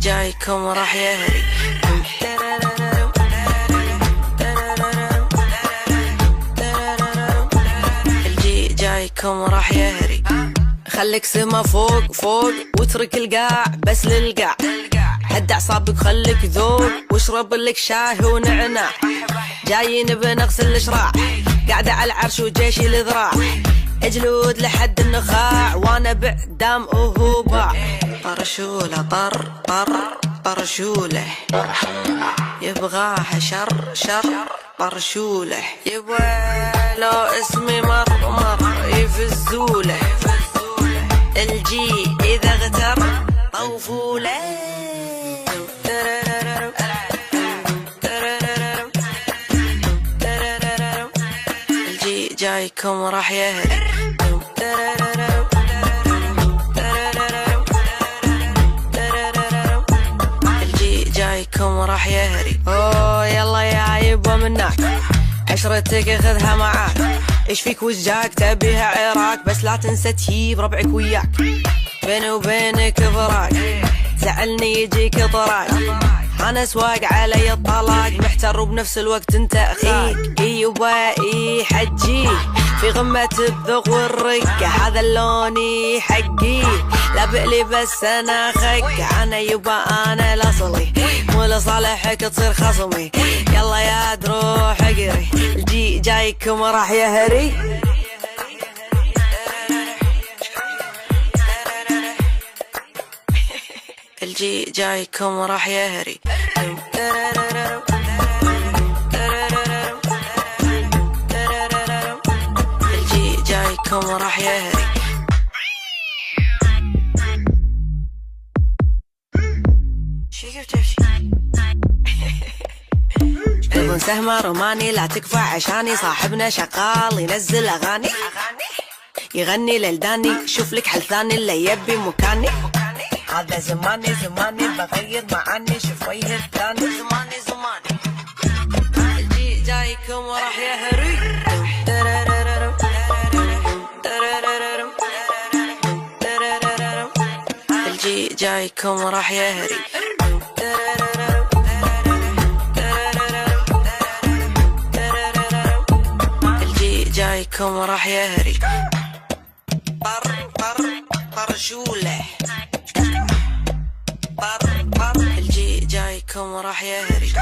جايكم راح يهري. الجي جايكم راح يهري. خليك سما فوق فوق واترك القاع بس للقاع. هد اعصابك خليك ذوق واشرب لك شاي ونعناع. جايين بنغسل الشراع قاعدة على العرش وجيشي الذراع. اجلود لحد النخاع وانا بعدام وهو باع. طرشوله طرشوله يبغاها شر طرشوله. يبغى لو اسمي مر يفزوله. الجي اذا اغتر طوفوله. الجي جايكم راح يهري. الجي جايكم راح يهري. اوه يلا يا يبا منك عشرتك خذها معاك. ايش فيك وزجاك تبيها عراك بس لا تنسى تجيب ربعك وياك. بيني وبينك فراق زعلني يجيك طراق. انا سواق علي الطلاق محتر وبنفس الوقت انت اخيك. يبا حجي في غمة الذوق والرقة. هذا اللوني حقي لا بقلي بس انا خك. انا يبا انا الاصلي مو لصالحك تصير خصمي. يلا يا تروح اقري. الجي جايكم راح يهري. الجي جايكم راح يهري. الجي جايكم راح يهري. تكون سهمة روماني لا تكفى عشاني. صاحبنا شغال ينزل اغاني يغني للداني. شوف لك حل ثاني اللي يبي مكاني. هذا زماني بغير معاني. شوف وجه الثاني زماني. الجي جايكم راح يهري. الجي جايكم راح يهري. الجي جايكم راح يهري. طرشوله الجي جايكم راح يهري.